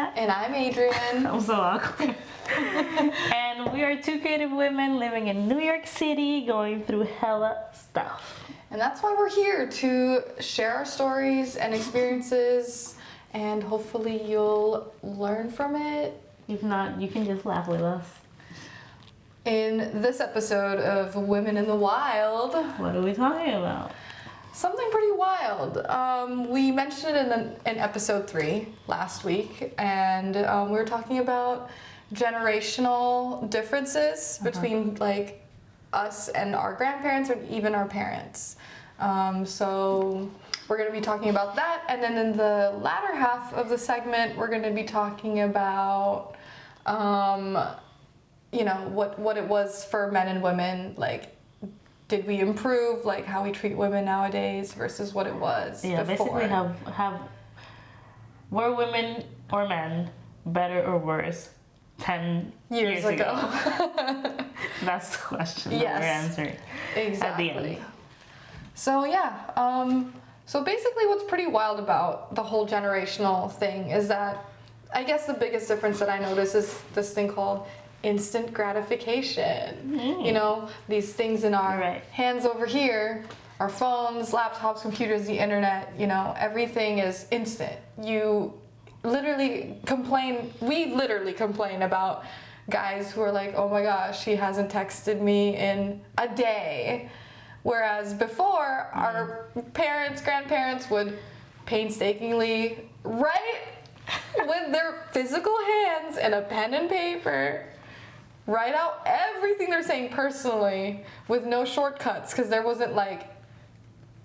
Bianca. And I'm Adrianne. I'm so awkward. And we are two creative women living in New York City going through hella stuff. And that's why we're here, to share our stories and experiences, and hopefully you'll learn from it. If not, you can just laugh with us. In this episode of Women in the Wild, What are we talking about? something pretty wild. We mentioned it in episode 3 last week, and we were talking about generational differences between like us and our grandparents, or even our parents. So we're going to be talking about that, and then in the latter half of the segment, we're going to be talking about, you know, what it was for men and women, like. Did we improve, like, how we treat women nowadays versus what it was before? Basically have were women or men better or worse 10 years ago? That's the question that we're answering at the end. So yeah, so basically what's pretty wild about the whole generational thing is that I guess the biggest difference that I notice is this thing called instant gratification. You know, these things in our hands over here, our phones, laptops, computers, the internet, you know, everything is instant. We literally complain about guys who are like, oh my gosh, he hasn't texted me in a day. Whereas before, our parents, grandparents would painstakingly write with their physical hands and a pen and paper, write out everything they're saying personally with no shortcuts, because there wasn't like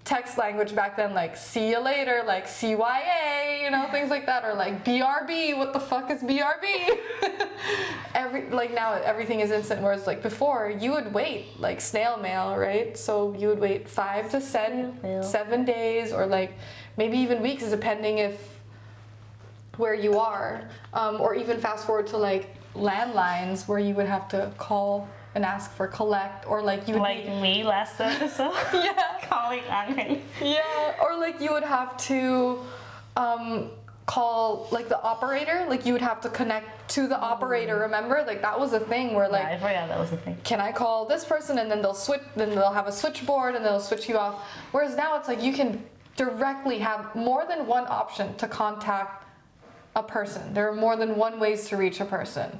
text language back then, like see you later, like CYA, you know, things like that, or like BRB, what the fuck is BRB? Like now everything is instant, whereas like before you would wait, like snail mail, right? So you would wait 5 to 7 days, or like maybe even weeks, depending if where you are, or even fast forward to like landlines where you would have to call and ask for collect, or like you would me last episode. Calling Angel. Or like you would have to call like the operator, like you would have to connect to the operator, remember? Like that was a thing where like, I forgot that was a thing. Can I call this person? And then they'll have a switchboard and they'll switch you off. Whereas now it's like you can directly have more than one option to contact a person. There are more than one ways to reach a person.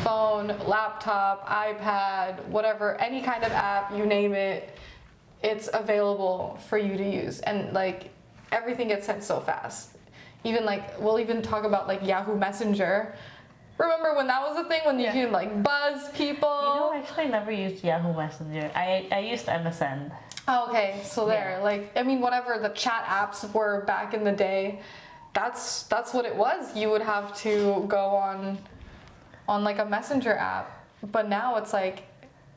Phone, laptop, iPad, whatever, any kind of app, you name it, it's available for you to use. And like everything gets sent so fast. Even like, we'll even talk about like Yahoo Messenger. Remember when that was a thing, when you can like buzz people? You know, actually I never used Yahoo Messenger. I used MSN. Oh, okay, so there, like, I mean, whatever the chat apps were back in the day, that's what it was. You would have to go on like a messenger app, but now it's like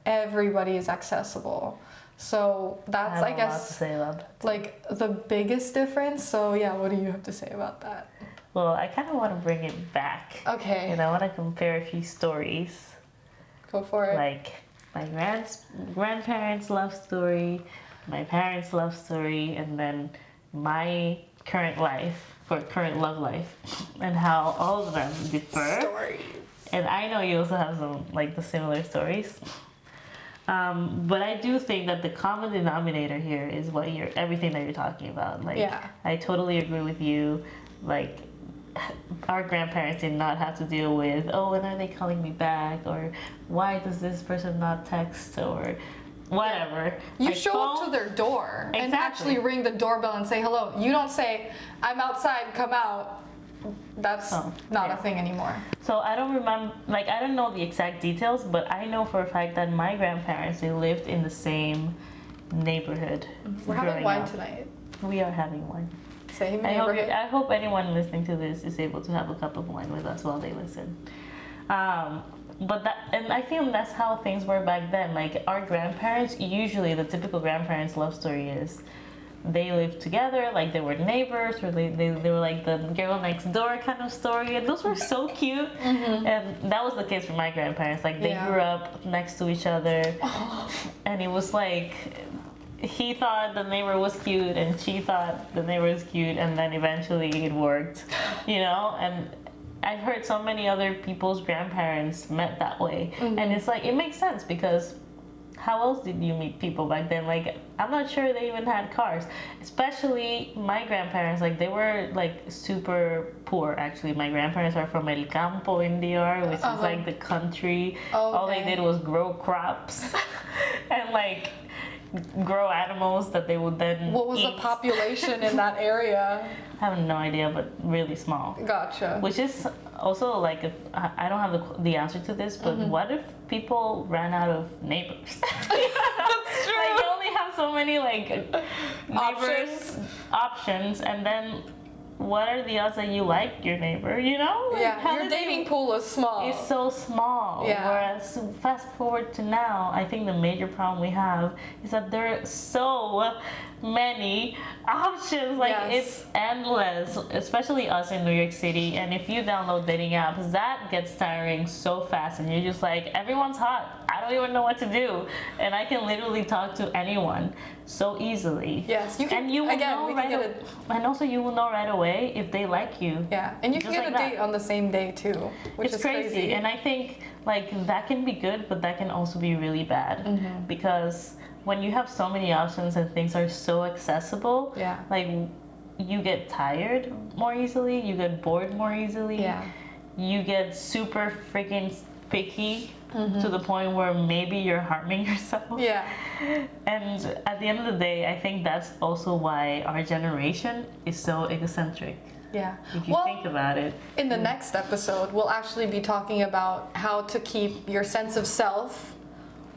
everybody is accessible. So that's, I guess, a lot to say about that. Like the biggest difference. So yeah, what do you have to say about that? Well, I kind of want to bring it back. Okay. And I want to compare a few stories. Go for it. Like my grandparents' love story, my parents' love story, and then my current life, or current love life, and how all of them differ. Stories. And I know you also have some like the similar stories. But I do think that the common denominator here is everything that you're talking about. Like, I totally agree with you. Like, our grandparents did not have to deal with, oh, when are they calling me back? Or why does this person not text? Or whatever. You show up to their door and actually ring the doorbell and say hello. You don't say, I'm outside, come out. That's not a thing anymore. So I don't remember, like, I don't know the exact details, but I know for a fact that my grandparents, they lived in the same neighborhood. We're having wine tonight. We are having wine. Same neighborhood. I hope anyone listening to this is able to have a cup of wine with us while they listen. And I feel that's how things were back then. Like, our grandparents, usually the typical grandparents' love story is they lived together, like they were neighbors, or they were like the girl next door kind of story, and those were so cute. And that was the case for my grandparents. Like, they grew up next to each other, and it was like he thought the neighbor was cute and she thought the neighbor was cute, and then eventually it worked, you know. And I've heard so many other people's grandparents met that way, and it's like it makes sense because how else did you meet people back then? Like, I'm not sure they even had cars. Especially my grandparents, like they were like super poor. Actually, my grandparents are from El Campo in DR, which is like the country. All they did was grow crops and like grow animals that they would then What was eat. the population in that area? I have no idea, but really small. Gotcha. Which is also like, I don't have the answer to this, but what if people ran out of neighbors? That's true. Like, you only have so many like neighbors options, and then what are the odds that you like your neighbor? You know? Like, Yeah, how your do they- dating pool is small. is so small. Yeah. Whereas fast forward to now, I think the major problem we have is that there are so many options. Like Yes. it's endless, especially us in New York City. And if you download dating apps, that gets tiring so fast, and you're just like, everyone's hot. I don't even know what to do, and I can literally talk to anyone so easily. Yes, you can. And you will again, know we can right get and also you will know right away if they like you. Yeah, and you can Just get like a that. date on the same day too, which It's is crazy. And I think like that can be good, but that can also be really bad because when you have so many options and things are so accessible, Yeah. like you get tired more easily, you get bored more easily, Yeah. you get super freaking picky to the point where maybe you're harming yourself. Yeah. And at the end of the day, I think that's also why our generation is so eccentric. Yeah. If you think about it. In the next episode, we'll actually be talking about how to keep your sense of self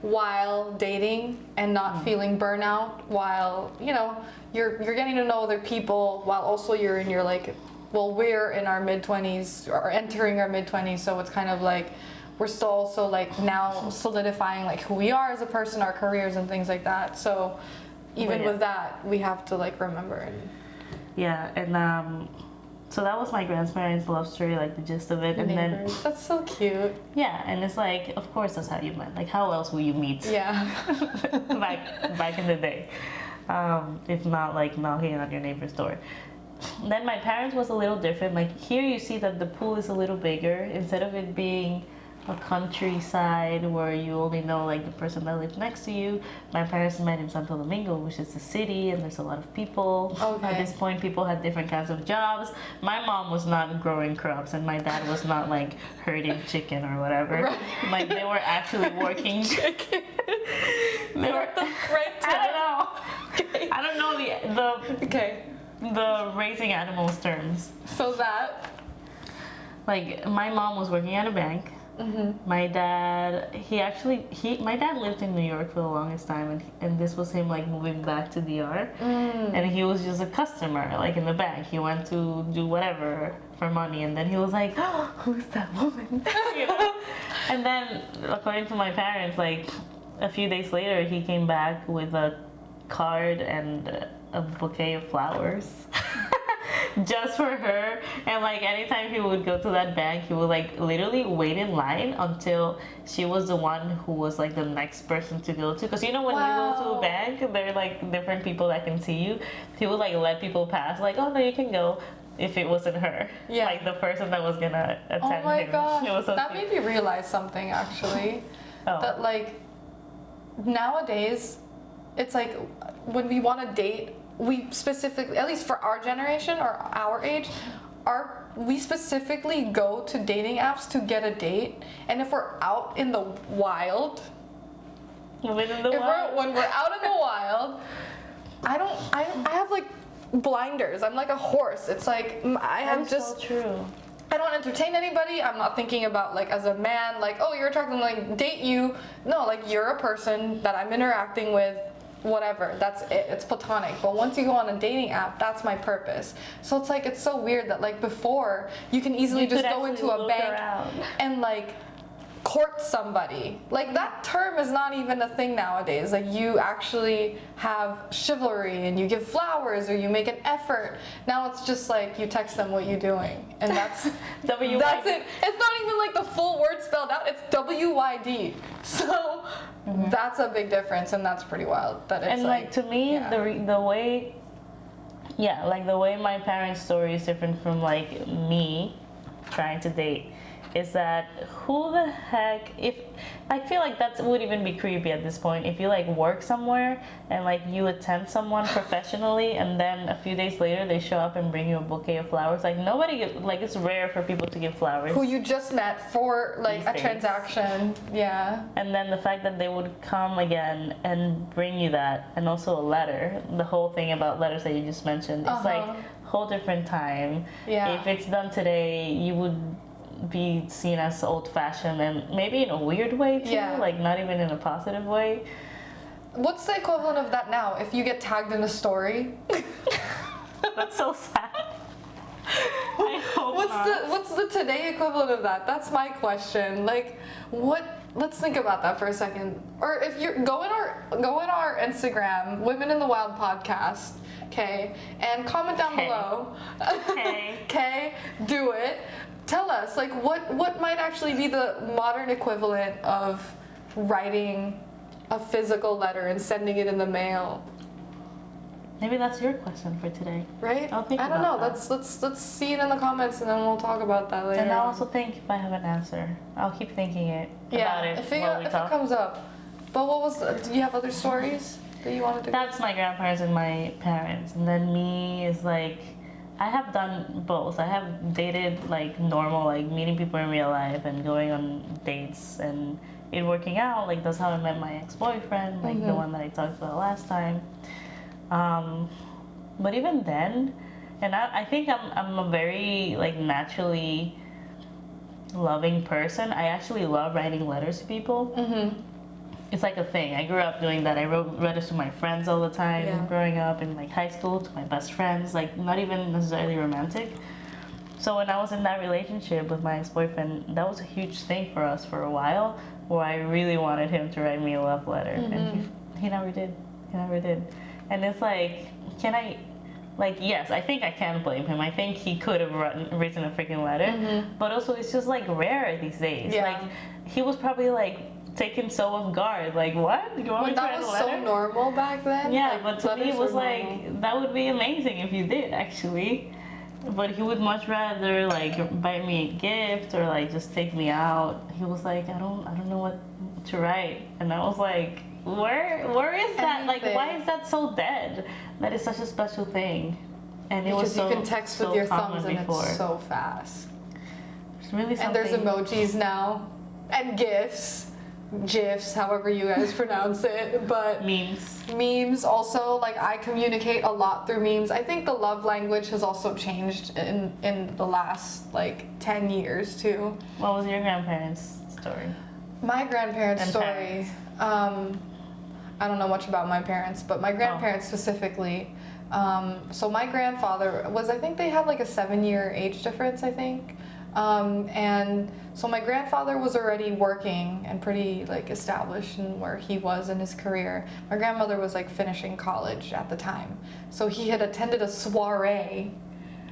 while dating and not feeling burnout while, you know, you're getting to know other people while also you're in your like, well, we're in our mid-20s or entering our mid-20s, so it's kind of like we're still also like now solidifying like who we are as a person, our careers and things like that. So even with that, we have to like remember. Yeah, and so that was my grandparents' love story, like the gist of it. And Neighbors. That's so cute. yeah, and it's like, of course, that's how you met. Like, how else will you meet? Yeah. back in the day, if not like knocking on your neighbor's door. Then my parents was a little different. Like here, you see that the pool is a little bigger instead of it being a countryside where you only know like the person that lives next to you. My parents met in Santo Domingo, which is a city, and there's a lot of people. Okay. At this point, people had different kinds of jobs. My mom was not growing crops, and my dad was not like herding chicken or whatever. Right. Like they were actually working. Chicken. They were, Right. I don't know the Okay. the raising animals terms. So that. Like my mom was working at a bank. My dad, my dad lived in New York for the longest time, and this was him like moving back to DR, and he was just a customer like in the bank. He went to do whatever for money, and then he was like, oh, who's that woman? You know? And then according to my parents, like a few days later, he came back with a card and a bouquet of flowers. Just for her, and like anytime he would go to that bank, he would like literally wait in line until she was the one who was like the next person to go to. Because you know when you go to a bank, there are like different people that can see you. He would like let people pass, like, oh no, you can go. If it wasn't her, Yeah. like the person that was gonna attend him. Oh my gosh. It was so That cute. made me realize something actually. Oh. That like nowadays, it's like when we want to date, we specifically, at least for our generation or our age, we specifically go to dating apps to get a date. And if we're out in the wild, When we're out in the wild, I have like blinders. I'm like a horse. It's like I have That's just so true. I don't entertain anybody. I'm not thinking about like as a man, like, oh, you're attracted, like date you. No, like you're a person that I'm interacting with, whatever. That's it. It's platonic. But once you go on a dating app, that's my purpose. So it's like it's so weird that like before you can easily You just could go actually into a look bank around. and like court somebody. Like that term is not even a thing nowadays. Like you actually have chivalry and you give flowers or you make an effort. Now it's just like you text them what you're doing, and that's that's it. It's not even like the full word spelled out. It's WYD. So that's a big difference, and that's pretty wild. That it's And like to me, yeah. the way, yeah, like the way my parents' story is different from like me. trying to date is that who the heck, if I feel like that would even be creepy at this point, if you like work somewhere and like you attend someone professionally and then a few days later they show up and bring you a bouquet of flowers. Like nobody, like it's rare for people to give flowers Who you just met for like a transaction. Yeah. and then the fact that they would come again and bring you that, and also a letter, the whole thing about letters that you just mentioned, it's like a whole different time. Yeah. If it's done today, you would be seen as old-fashioned and maybe in a weird way too, Yeah. like not even in a positive way. What's the equivalent of that now? If you get tagged in a story? That's so sad. I hope not. What's the today equivalent of that? That's my question. Like, let's think about that for a second. Or if you go in our Instagram, Women in the Wild podcast, okay, and comment down below. Okay, do it. Tell us, like, what might actually be the modern equivalent of writing a physical letter and sending it in the mail? Maybe that's your question for today. Right? I'll think I don't about know. that. Let's see it in the comments and then we'll talk about that later. And I'll also think if I have an answer. I'll keep thinking about it if while we it talk. comes up. But do you have other stories that you wanted to? That's my grandparents and my parents, and then me is like, I have done both. I have dated like normal, like meeting people in real life and going on dates and it working out. Like that's how I met my ex-boyfriend, like the one that I talked about last time. But even then, and I think I'm a very like naturally loving person. I actually love writing letters to people. It's like a thing. I grew up doing that. I wrote letters to my friends all the time growing up in like high school, to my best friends, like not even necessarily romantic. So when I was in that relationship with my ex-boyfriend, that was a huge thing for us for a while, where I really wanted him to write me a love letter. And he never did. He never did. And it's like, can I, like, yes, I think I can blame him. I think he could have written a freaking letter. But also it's just like rare these days. Yeah. Like he was probably like, taken so off guard, like what? You want me to write a letter? That was so normal back then. Yeah, like, but to me it was like normal. that would be amazing if you did actually. But he would much rather like buy me a gift or like just take me out. He was like, I don't know what to write, and I was like, where is that? Like, why is that so dead? That is such a special thing, and it was so. Because you can text so with your common thumbs and before. it's so fast. It's really something. And there's emojis now, and GIFs, however you guys pronounce it, but memes also. Like I communicate a lot through memes. I think the love language has also changed in the last like 10 years too. What was your grandparents' story? My grandparents' And story. parents. I don't know much about my parents, but my grandparents specifically. So my grandfather was, I think they had like a 7-year age difference, I think. And so my grandfather was already working and pretty like established in where he was in his career. My grandmother was like finishing college at the time. So he had attended a soiree,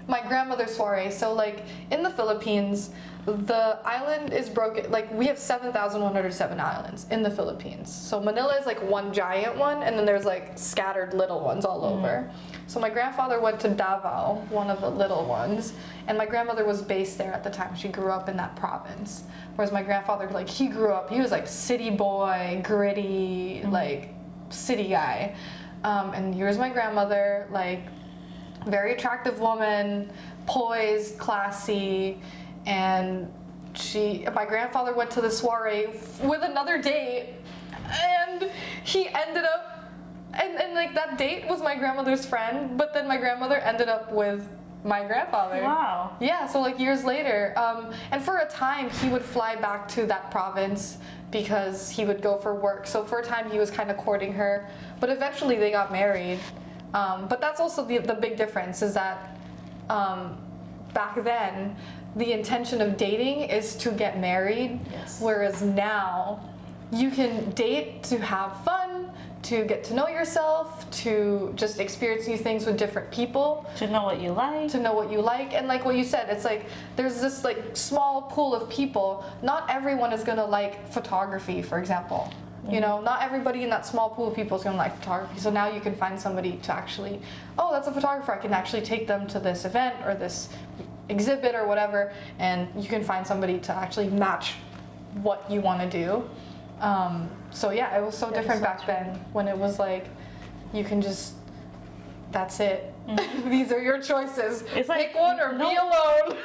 my grandmother's soiree. So like in the Philippines, the island is broken, like we have 7,107 islands in the Philippines. So Manila is like one giant one, and then there's like scattered little ones all over. So my grandfather went to Davao, one of the little ones, and my grandmother was based there at the time. She grew up in that province. Whereas my grandfather, like he was like city boy, gritty, like city guy. And here's my grandmother, like very attractive woman, poised, classy, and my grandfather went to the soiree with another date, and he ended up, and like that date was my grandmother's friend, but then my grandmother ended up with my grandfather. Wow. Yeah, so like years later, and for a time he would fly back to that province because he would go for work. So for a time he was kind of courting her, but eventually they got married. But that's also the big difference is that back then, the intention of dating is to get married, whereas now you can date to have fun, to get to know yourself, to just experience new things with different people. To know what you like. And like what you said, it's like there's this like small pool of people. Not everyone is gonna like photography, for example. You know, not everybody in that small pool of people is gonna like photography. So now you can find somebody to actually, oh, that's a photographer. I can actually take them to this event or this exhibit or whatever, and you can find somebody to actually match what you want to do. So yeah, it was so different back then when it was like you can just, that's it. These are your choices. It's like, pick one or be alone.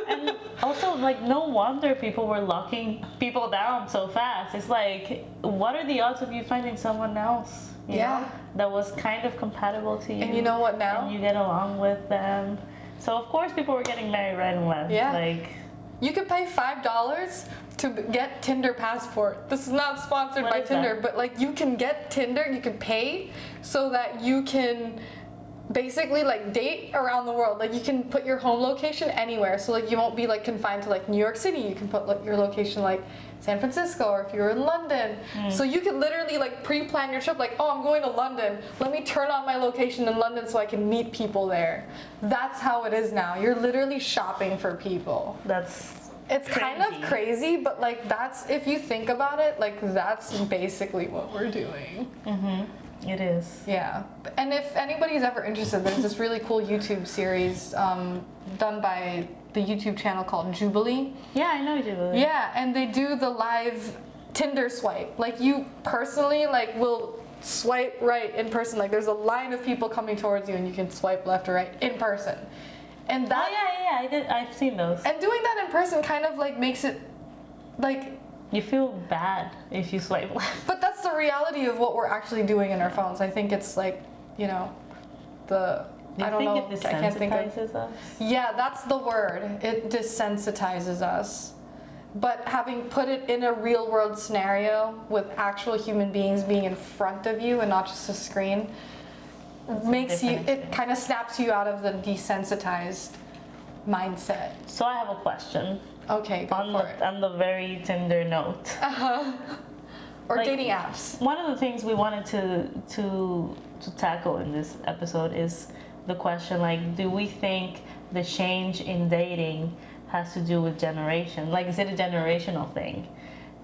And also, like, no wonder people were locking people down so fast. It's like, what are the odds of you finding someone else, you know, that was kind of compatible to you? And you know what now? And you get along with them. So of course people were getting married right and left. Yeah. Like, you could pay $5 to get Tinder Passport. This is not sponsored by Tinder, but like you can get Tinder, you can pay so that you can basically like date around the world. Like you can put your home location anywhere. So like you won't be like confined to like New York City. You can put like your location like San Francisco, or if you're in London. So you can literally like pre-plan your trip, like, oh, I'm going to London. Let me turn on my location in London so I can meet people there. That's how it is now. You're literally shopping for people. It's kind of crazy, but like that's, if you think about it, like that's basically what we're doing. it is. Yeah. And if anybody's ever interested, there's this really cool YouTube series done by the YouTube channel called Jubilee. Yeah, I know Jubilee. Yeah, and they do the live Tinder swipe. Like you personally like will swipe right in person. Like there's a line of people coming towards you and you can swipe left or right in person. And that, I've seen those. and doing that in person kind of like makes it like, you feel bad if you swipe left. but that's the reality of what we're actually doing in our phones. I think it's like, you know, I don't know. It I can't think of. desensitizes us? Yeah, that's the word. It desensitizes us. But having put it in a real world scenario with actual human beings being in front of you and not just a screen, makes you, it kind of snaps you out of the desensitized mindset. So I have a question. Okay, go for it. On the very Tinder note. Or like, dating apps. One of the things we wanted to tackle in this episode is the question, like, do we think the change in dating has to do with generation? Like, is it a generational thing?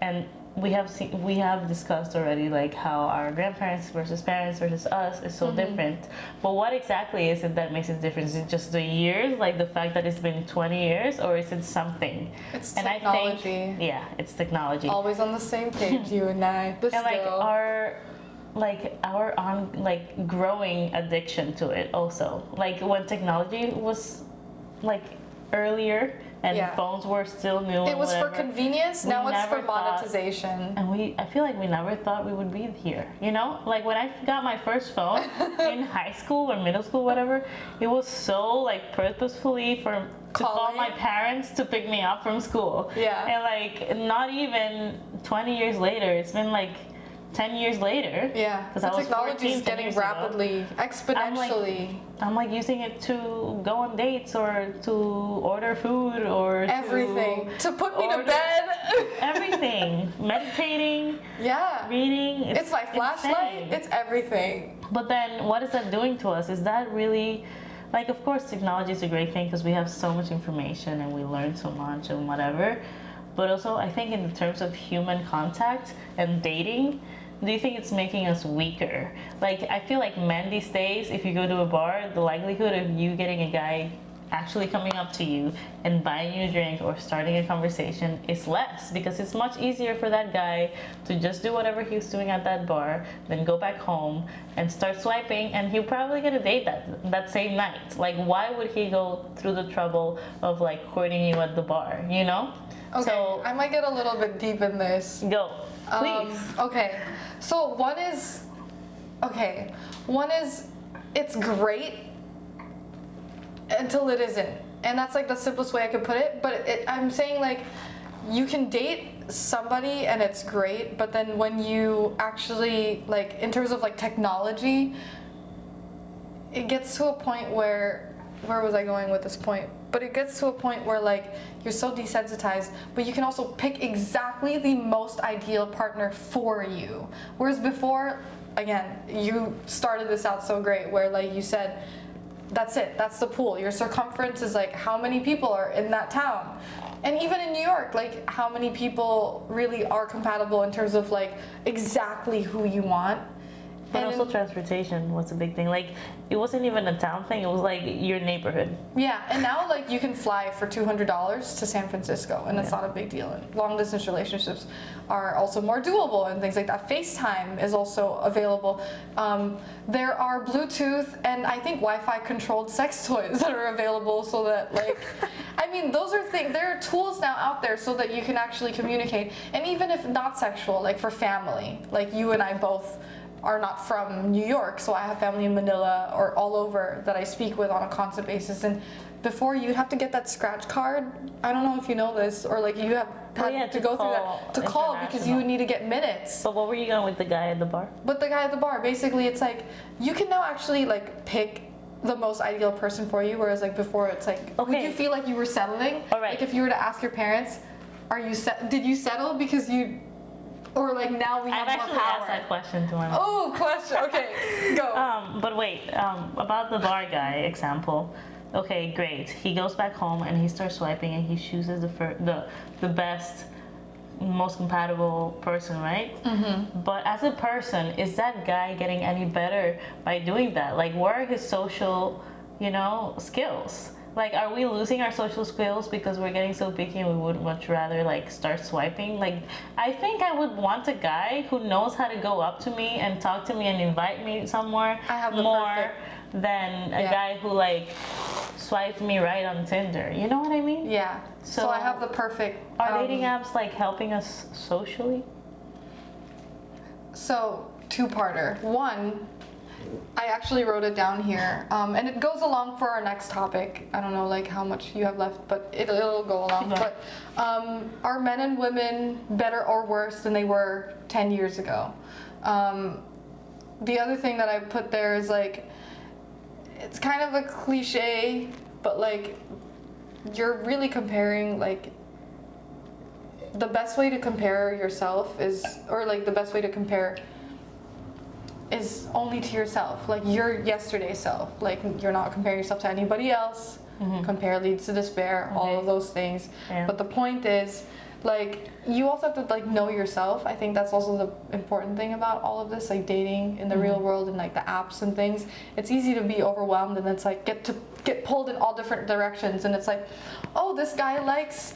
And we have discussed already, like, how our grandparents versus parents versus us is so different. But what exactly is it that makes it different? Is it just the years, like the fact that it's been 20 years, or is it something? It's technology. technology. I think, yeah, it's technology. Always on the same page, you and I. And like our growing addiction to it also. Like when technology was like earlier and phones were still new. It was for convenience, now it's for monetization. And I feel like we never thought we would be here, you know? Like when I got my first phone in high school or middle school, whatever, it was so like purposefully to call my parents to pick me up from school. Yeah. And like not even 20 years later, it's been like 10 years later. Yeah, the technology is getting rapidly, exponentially. I'm like using it to go on dates or to order food or everything. To put me to bed. Everything. Meditating. Yeah. Reading. It's my flashlight. Insane. It's everything. But then what is that doing to us? Is that really, like, of course technology is a great thing because we have so much information and we learn so much and whatever. But also I think in terms of human contact and dating, do you think it's making us weaker? Like, I feel like men these days, if you go to a bar, the likelihood of you getting a guy actually coming up to you and buying you a drink or starting a conversation is less, because it's much easier for that guy to just do whatever he's doing at that bar, then go back home and start swiping, and he'll probably get a date that same night. Like, why would he go through the trouble of like courting you at the bar, you know? Okay, so, I might get a little bit deep in this. Go, please. Okay, so one is, it's great until it isn't. And that's like the simplest way I could put it. But I'm saying like, you can date somebody and it's great, but then when you actually, like in terms of like technology, it gets to a point where was I going with this point? But it gets to a point where like you're so desensitized, but you can also pick exactly the most ideal partner for you. Whereas before, again, you started this out so great where like you said, that's it, that's the pool. Your circumference is like how many people are in that town. And even in New York, like how many people really are compatible in terms of like exactly who you want. But And also transportation was a big thing. Like, it wasn't even a town thing. It was like your neighborhood. yeah, and now like you can fly for $200 to San Francisco, and it's not a big deal. And long distance relationships are also more doable and things like that. FaceTime is also available. There are Bluetooth and I think Wi-Fi controlled sex toys that are available, so that like, I mean, those are things. There are tools now out there so that you can actually communicate, and even if not sexual, like for family, like you and I both are not from New York, so I have family in Manila or all over that I speak with on a constant basis. And before, you'd have to get that scratch card. I don't know if you know this, or like you have had to go through that to call, because you would need to get minutes. But what were you going with the guy at the bar? But the guy at the bar, basically, it's like you can now actually like pick the most ideal person for you, whereas like before, it's like, would you feel like you were settling? All right. Like if you were to ask your parents, did you settle because you? Or like now we have more power. I've actually asked that question to my mom. Oh, question. Okay, go. But wait, about the bar guy example. Okay, great. He goes back home and he starts swiping and he chooses the best, most compatible person, right? Mm-hmm. But as a person, is that guy getting any better by doing that? Like, what are his social, skills? Like, are we losing our social skills because we're getting so picky and we would much rather, like, start swiping? Like, I think I would want a guy who knows how to go up to me and talk to me and invite me somewhere more than a guy who, like, swiped me right on Tinder. You know what I mean? Yeah. So I have the perfect... Are dating apps, like, helping us socially? So, two-parter. One... I actually wrote it down here, and it goes along for our next topic. I don't know like how much you have left, but it'll go along. But are men and women better or worse than they were 10 years ago? The other thing that I put there is like, it's kind of a cliche, but like you're really comparing like the best way to compare yourself is, or like the best way to compare is only to yourself, like your yesterday self. Like you're not comparing yourself to anybody else. Mm-hmm. Compare leads to despair, all of those things. Yeah. But the point is, like, you also have to like know yourself. I think that's also the important thing about all of this, like dating in the real world and like the apps and things. It's easy to be overwhelmed, and it's like get pulled in all different directions, and it's like, oh, this guy likes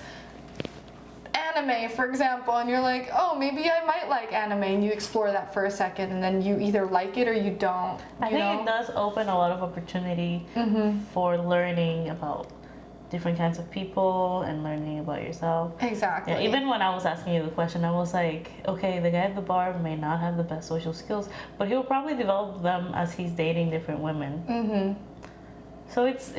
anime, for example, and you're like, oh, maybe I might like anime, and you explore that for a second, and then you either like it or you don't. I think it does open a lot of opportunity for learning about different kinds of people and learning about yourself. Exactly. Yeah, even when I was asking you the question, I was like, okay, the guy at the bar may not have the best social skills, but he'll probably develop them as he's dating different women. Mm-hmm. So it's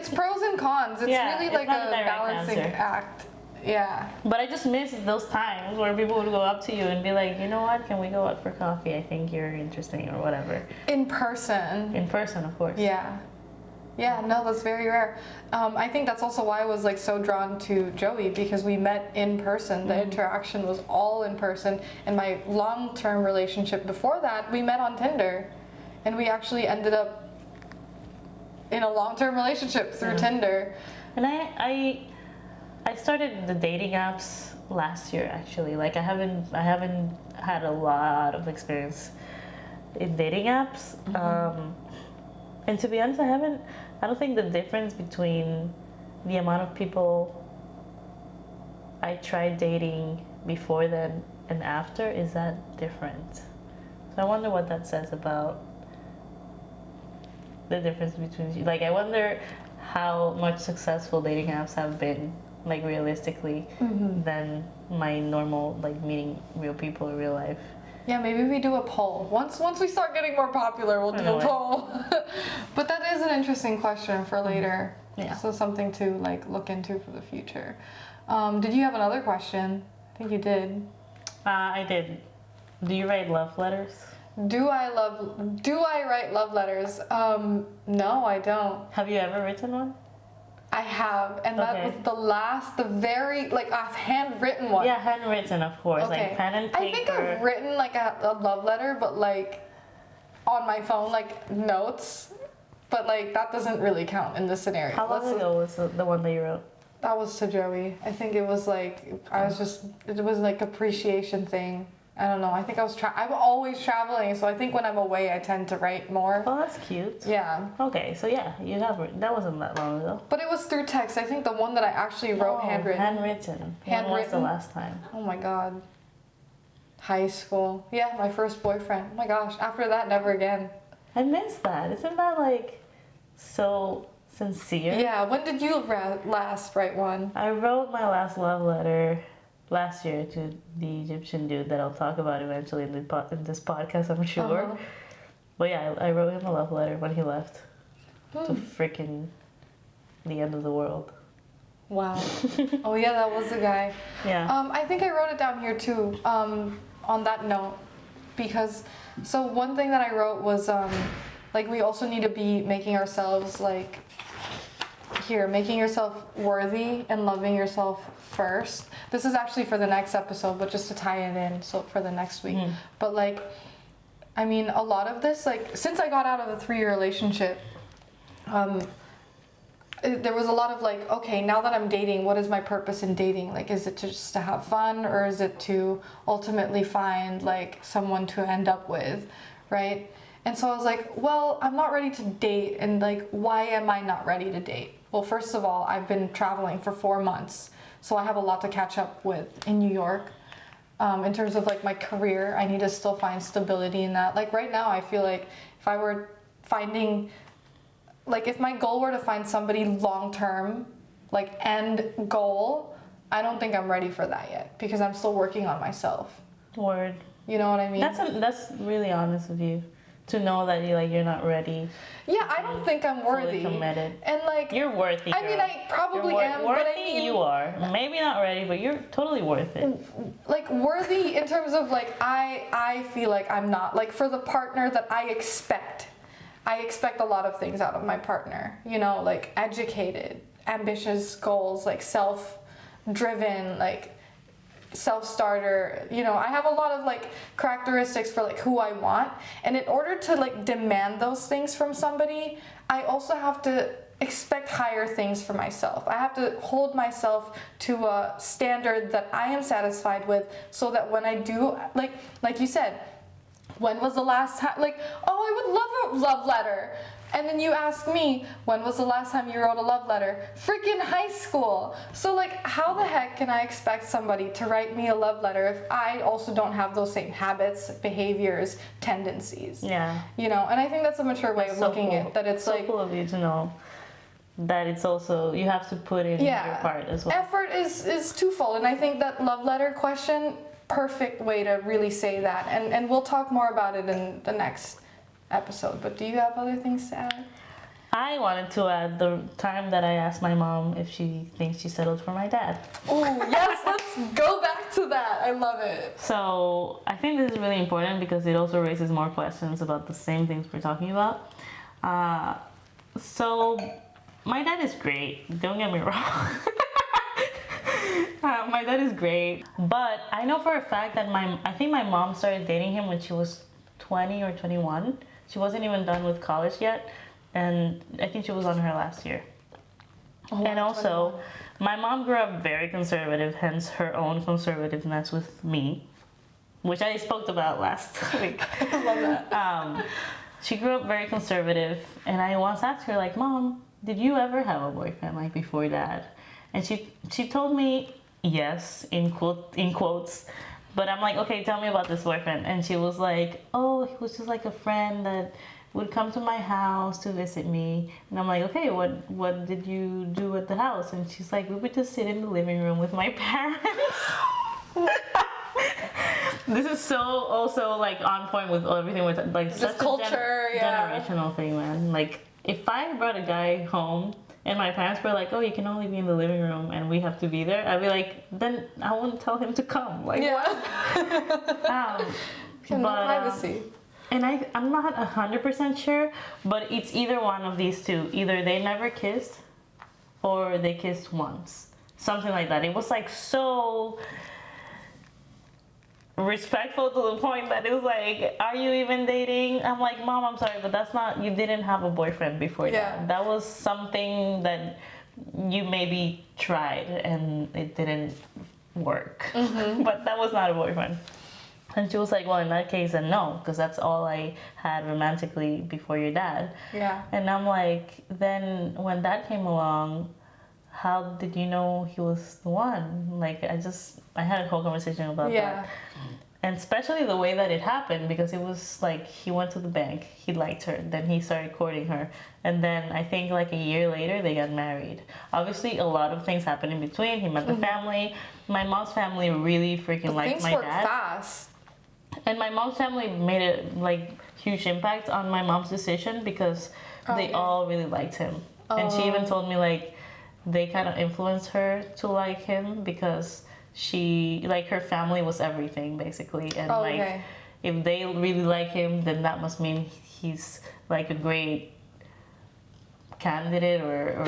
pros and cons. It's really like a balancing act. Yeah. But I just miss those times where people would go up to you and be like, you know what, can we go out for coffee? I think you're interesting, or whatever. In person. In person, of course. Yeah. Yeah, no, that's very rare. I think that's also why I was like so drawn to Joey, because we met in person. The interaction was all in person. And my long-term relationship before that, we met on Tinder. And we actually ended up in a long-term relationship through Tinder. And I started the dating apps last year, actually. Like I haven't had a lot of experience in dating apps. And to be honest, I don't think the difference between the amount of people I tried dating before then and after is that different. So I wonder what that says about the difference between, like, I wonder how much successful dating apps have been, like, realistically, than my normal, like, meeting real people in real life. Yeah, maybe we do a poll. Once we start getting more popular, we'll do a poll. But that is an interesting question for later. Yeah. So something to like look into for the future. Did you have another question? I think you did. I did. Do you write love letters? Do I write love letters? No, I don't. Have you ever written one? I have, and that was the very, like, I've handwritten one. Yeah, handwritten, of course, like pen and paper. I think I've written, like, a love letter, but, like, on my phone, like, notes, but, like, that doesn't really count in this scenario. How long ago was the one that you wrote? That was to Joey. I think it was, like, it was, like, appreciation thing. I don't know. I think I'm always traveling, so I think when I'm away, I tend to write more. Oh, that's cute. Yeah. Okay, so yeah, you have that wasn't that long ago. But it was through text. I think the one that I actually wrote handwritten. Handwritten. When was the last time? Oh my god. High school. Yeah, my first boyfriend. Oh my gosh. After that, never again. I miss that. Isn't that like so sincere? Yeah. When did you last write one? I wrote my last love letter last year to the Egyptian dude that I'll talk about eventually in this podcast, I'm sure. Uh-huh. But yeah, I wrote him a love letter when he left to freaking the end of the world. Wow. Oh yeah, that was the guy. Yeah. I think I wrote it down here too. On that note, because so one thing that I wrote was like we also need to be making ourselves like making yourself worthy and loving yourself first. This is actually for the next episode, but just to tie it in, so for the next week. But like, I mean, a lot of this, like, since I got out of a 3-year relationship, there was a lot of like, okay, now that I'm dating, what is my purpose in dating? Like, is it just to have fun, or is it to ultimately find like someone to end up with, right? And so I was like, well, I'm not ready to date, and like, why am I not ready to date? Well, first of all, I've been traveling for 4 months, so I have a lot to catch up with in New York. In terms of like my career, I need to still find stability in that. Like right now, I feel like if I were finding, like if my goal were to find somebody long-term, like end goal, I don't think I'm ready for that yet, because I'm still working on myself. Word. You know what I mean? That's really honest of you. To know that you're not ready. Yeah, I don't think I'm worthy. Fully committed. And like You're worthy. Girl. I mean, I probably am, worthy, but I mean, you are. Maybe not ready, but you're totally worth it. Like worthy in terms of like I feel like I'm not, like for the partner that I expect a lot of things out of my partner. You know, like educated, ambitious goals, like self-driven, like self-starter. You know, I have a lot of like characteristics for like who I want, and in order to like demand those things from somebody, I also have to expect higher things for myself. I have to hold myself to a standard that I am satisfied with, so that when I do, like you said, when was the last time, like, oh, I would love a love letter. And then you ask me, when was the last time you wrote a love letter? Freaking high school. So like, how the heck can I expect somebody to write me a love letter if I also don't have those same habits, behaviors, tendencies? Yeah. You know, and I think that's a mature way of looking at it, that it's so like, cool of you to know that it's also, you have to put in your part as well. Effort is twofold, and I think that love letter question, perfect way to really say that. And we'll talk more about it in the next episode, but do you have other things to add? I wanted to add the time that I asked my mom if she thinks she settled for my dad. Oh yes, let's go back to that. I love it. So I think this is really important because it also raises more questions about the same things we're talking about. So my dad is great, don't get me wrong. My dad is great, but I know for a fact that I think my mom started dating him when she was 20 or 21. She wasn't even done with college yet, and I think she was on her last year. Oh, and also, 21. My mom grew up very conservative, hence her own conservativeness with me, which I spoke about last week. I love that. She grew up very conservative, and I once asked her, like, Mom, did you ever have a boyfriend, like, before Dad? And she told me, yes, in quotes. But I'm like, okay, tell me about this boyfriend. And she was like, oh, he was just like a friend that would come to my house to visit me. And I'm like, okay, what did you do at the house? And she's like, we would just sit in the living room with my parents. This is so also like on point with everything with like this such culture, a generational thing, man. Like if I brought a guy home and my parents were like, oh, you can only be in the living room and we have to be there, I'd be like, then I won't tell him to come. Like, what? Privacy. And I'm not 100% sure, but it's either one of these two. Either they never kissed or they kissed once. Something like that. It was like so respectful to the point that it was like, are you even dating? I'm like, Mom, I'm sorry, but that's not, you didn't have a boyfriend before that. That was something that you maybe tried and it didn't work. Mm-hmm. But that was not a boyfriend. And she was like, well, in that case, then no, because that's all I had romantically before your dad. Yeah. And I'm like, then when dad came along, how did you know he was the one? Like, I had a whole conversation about that. And especially the way that it happened, because it was like he went to the bank, he liked her, then he started courting her. And then I think like a year later, they got married. Obviously, a lot of things happened in between. He met the family. My mom's family really freaking liked my dad. Things work fast. And my mom's family made a like huge impact on my mom's decision because they all really liked him. And she even told me like they kind of influenced her to like him because she like her family was everything basically. And like if they really like him, then that must mean he's like a great candidate or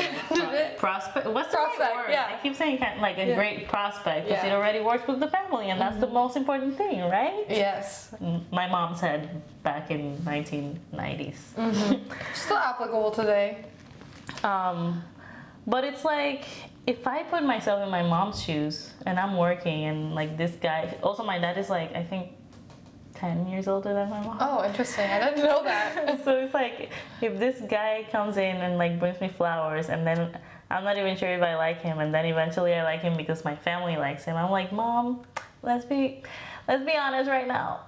prospect. What's the right word? Yeah. I keep saying like a great prospect because it already works with the family, and that's the most important thing, right? Yes. My mom said back in 1990s. Still applicable today. But it's like if I put myself in my mom's shoes and I'm working and like this guy. Also, my dad is like I think 10 years older than my mom. Oh, interesting. I didn't know that. So it's like if this guy comes in and like brings me flowers and then I'm not even sure if I like him and then eventually I like him because my family likes him. I'm like, Mom, let's be honest right now.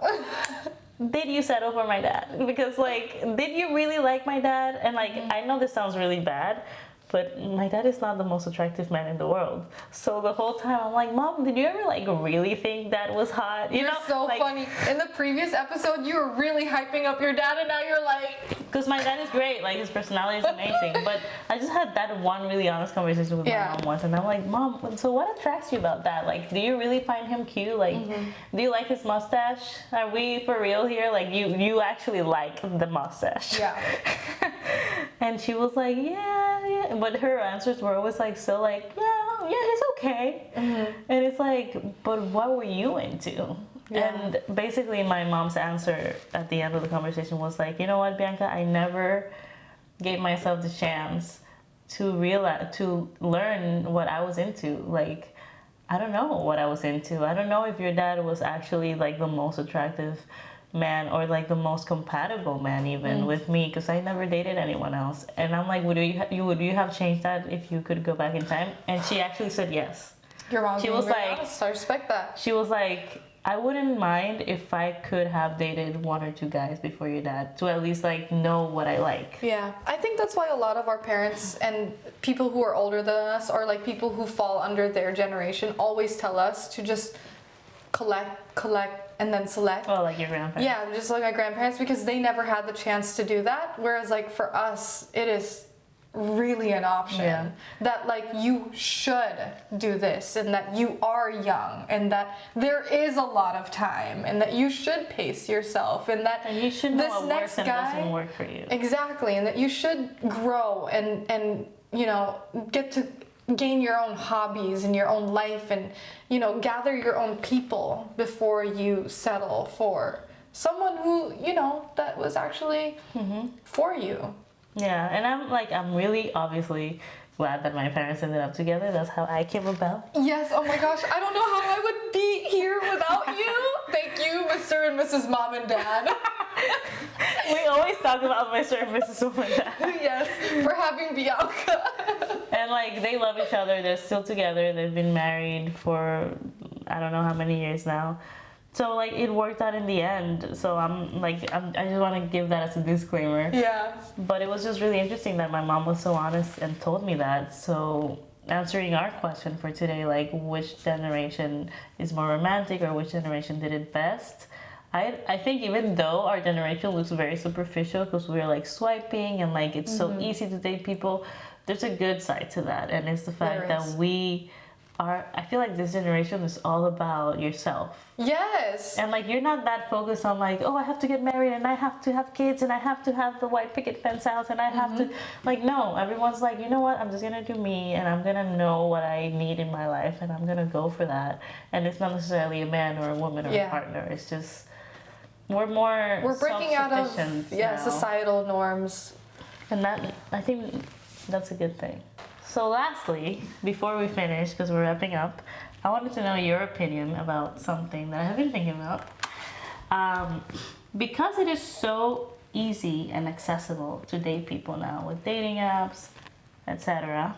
Did you settle for my dad? Because like, did you really like my dad? And like, I know this sounds really bad, but my dad is not the most attractive man in the world. So the whole time I'm like, Mom, did you ever like really think that was hot? You're so like, funny. In the previous episode, you were really hyping up your dad, and now you're like... Because my dad is great, like his personality is amazing. But I just had that one really honest conversation with my mom once, and I'm like, Mom, so what attracts you about that? Like, do you really find him cute? Like, do you like his mustache? Are we for real here? Like, you actually like the mustache? Yeah. And she was like, yeah. But her answers were always like, so like, yeah, it's okay. And it's like, but what were you into? Yeah. And basically my mom's answer at the end of the conversation was like, you know what, Bianca, I never gave myself the chance to learn what I was into. Like, I don't know what I was into. I don't know if your dad was actually like the most attractive man or like the most compatible man even with me, because I never dated anyone else. And I'm like, would you have changed that if you could go back in time? And she actually said yes. Your mom was like, honest. I respect that. She was like, I wouldn't mind if I could have dated one or two guys before your dad to at least like know what I like. Yeah, I think that's why a lot of our parents and people who are older than us or like people who fall under their generation always tell us to just collect and then select. Oh, like your grandparents. Yeah, just like my grandparents, because they never had the chance to do that. Whereas like for us, it is really an option that like you should do this and that you are young and that there is a lot of time and that you should pace yourself and that you should know what works and doesn't work for you. Exactly, and that you should grow and you know get to gain your own hobbies and your own life and you know gather your own people before you settle for someone who you know that was actually for you. Yeah, and I'm really obviously glad that my parents ended up together. That's how I came about. Yes, oh my gosh, I don't know how I would be here without you. Thank you, Mr. and Mrs. Mom and Dad. We always talk about Mr. and Mrs. Mom and Dad. Yes, for having Bianca. And like they love each other. They're still together. They've been married for I don't know how many years now. So like it worked out in the end. So I just want to give that as a disclaimer. Yeah. But it was just really interesting that my mom was so honest and told me that. So answering our question for today, like which generation is more romantic or which generation did it best? I think even though our generation looks very superficial because we're like swiping and like it's so easy to date people, there's a good side to that, and it's the fact that I feel like this generation is all about yourself. Yes. And like you're not that focused on like, oh, I have to get married and I have to have kids and I have to have the white picket fence house and I have to like no, everyone's like, you know what, I'm just gonna do me and I'm gonna know what I need in my life and I'm gonna go for that. And it's not necessarily a man or a woman or a partner. It's just we're breaking out of now. societal norms. And that I think that's a good thing. So lastly, before we finish, because we're wrapping up, I wanted to know your opinion about something that I have been thinking about. Because it is so easy and accessible to date people now with dating apps, etc.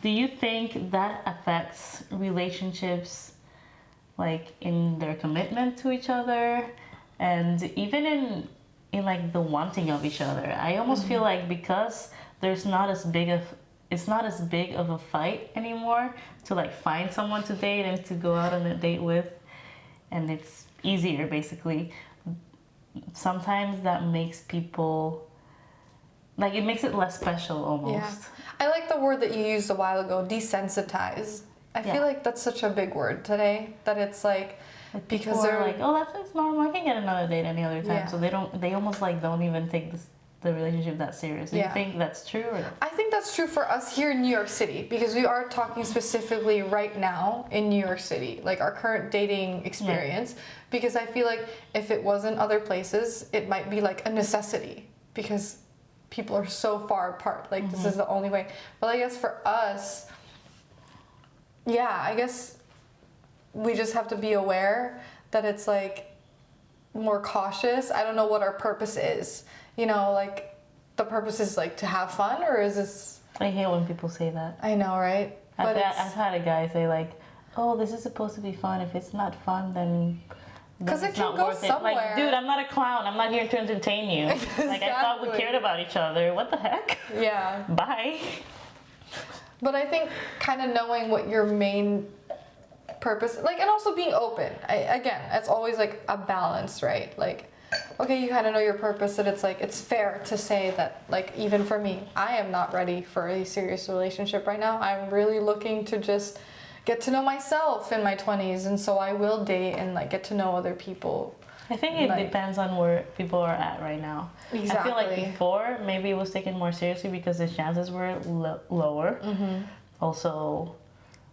Do you think that affects relationships, like in their commitment to each other, and even in like the wanting of each other? I almost feel like because there's not as big of it's not as big of a fight anymore to like find someone to date and to go out on a date with, and it's easier basically. Sometimes that makes people like it makes it less special almost. Yeah. I like the word that you used a while ago, desensitized. I feel like that's such a big word today, that it's like because they're like, oh, that's normal, I can get another date any other time. So they almost like don't even take the relationship that serious. Do you think that's true? Or? I think that's true for us here in New York City, because we are talking specifically right now in New York City, like our current dating experience, because I feel like if it was in other places, it might be like a necessity because people are so far apart. Like this is the only way. But I guess for us, I guess we just have to be aware that it's like more cautious. I don't know what our purpose is. You know, like the purpose is like to have fun, or is this? I hate when people say that. I know, right? I've had a guy say like, oh, this is supposed to be fun. If it's not fun, then because it can go somewhere. Like, dude, I'm not a clown. I'm not here to entertain you. Exactly. Like, I thought we cared about each other. What the heck? Yeah. Bye. But I think kind of knowing what your main purpose, like, and also being open. Again, it's always like a balance, right? Like, okay, you kind of know your purpose, that it's like, it's fair to say that, like, even for me, I am not ready for a serious relationship right now. I'm really looking to just get to know myself in my 20s, and so I will date and like get to know other people. I think it depends on where people are at right now. Exactly. I feel like before maybe it was taken more seriously because the chances were lower. Also,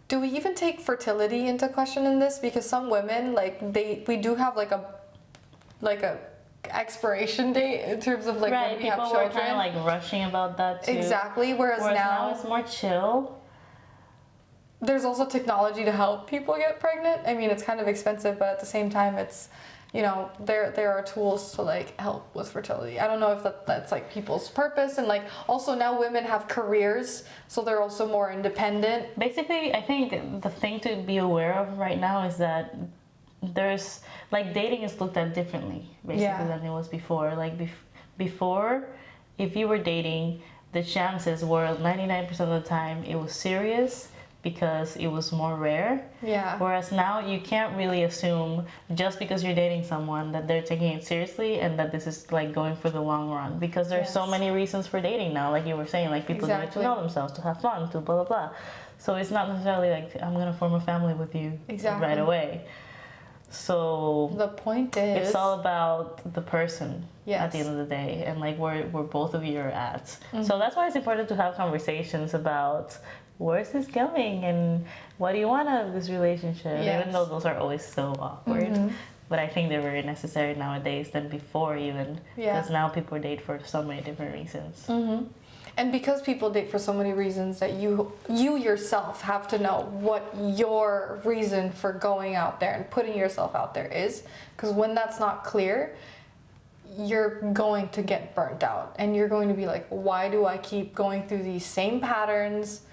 do we even take fertility into question in this? Because some women, like, we do have like a expiration date in terms of like when we have children. People were kind of like rushing about that too. Exactly. Whereas now it's more chill. There's also technology to help people get pregnant. I mean, it's kind of expensive, but at the same time, it's, you know, there are tools to like help with fertility. I don't know if that's like people's purpose, and like also now women have careers, so they're also more independent. Basically, I think the thing to be aware of right now is that there's like dating is looked at differently basically than it was before. Like before, if you were dating, the chances were 99% of the time it was serious, because it was more rare. Yeah. Whereas now you can't really assume just because you're dating someone that they're taking it seriously and that this is like going for the long run, because there's so many reasons for dating now, like you were saying, like people get to know themselves, to have fun, to blah blah blah. So it's not necessarily like I'm gonna form a family with you right away. So the point is, it's all about the person at the end of the day, and like where both of you are at. So that's why it's important to have conversations about where's this going and what do you want out of this relationship, even though those are always so awkward. But I think they're very necessary nowadays than before even, because now people date for so many different reasons. And because people date for so many reasons, that you yourself have to know what your reason for going out there and putting yourself out there is, because when that's not clear, you're going to get burnt out, and you're going to be like, why do I keep going through these same patterns?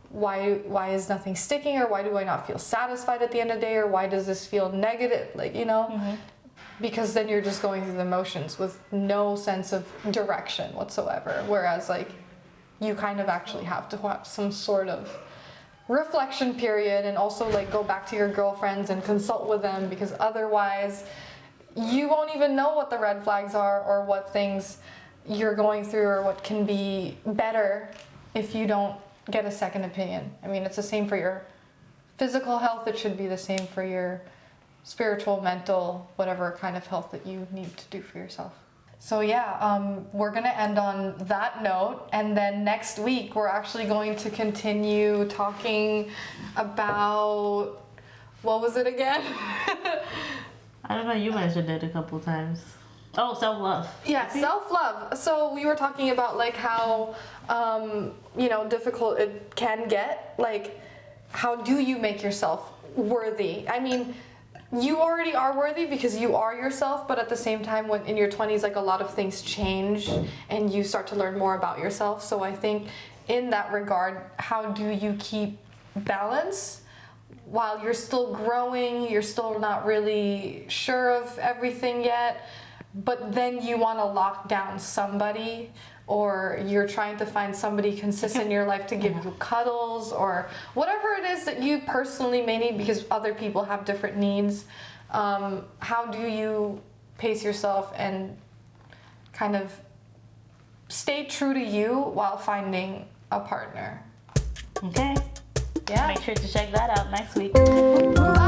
Why is nothing sticking, or why do I not feel satisfied at the end of the day, or why does this feel negative, like, you know? Because then you're just going through the motions with no sense of direction whatsoever, whereas like you kind of actually have to have some sort of reflection period, and also like go back to your girlfriends and consult with them, because otherwise you won't even know what the red flags are or what things you're going through or what can be better if you don't get a second opinion. I mean, it's the same for your physical health. It should be the same for your spiritual, mental, whatever kind of health that you need to do for yourself. So we're gonna end on that note, and then next week we're actually going to continue talking about, what was it again? I don't know, you mentioned it a couple times. Oh, self-love. Yeah, self-love. So we were talking about like how, difficult it can get. Like, how do you make yourself worthy? I mean, you already are worthy because you are yourself, but at the same time, when in your 20s, like a lot of things change and you start to learn more about yourself. So I think in that regard, how do you keep balance while you're still growing, you're still not really sure of everything yet, but then you want to lock down somebody, or you're trying to find somebody consistent in your life to give you cuddles or whatever it is that you personally may need, because other people have different needs. How do you pace yourself and kind of stay true to you while finding a partner? Okay. Yeah. Make sure to check that out next week. Bye.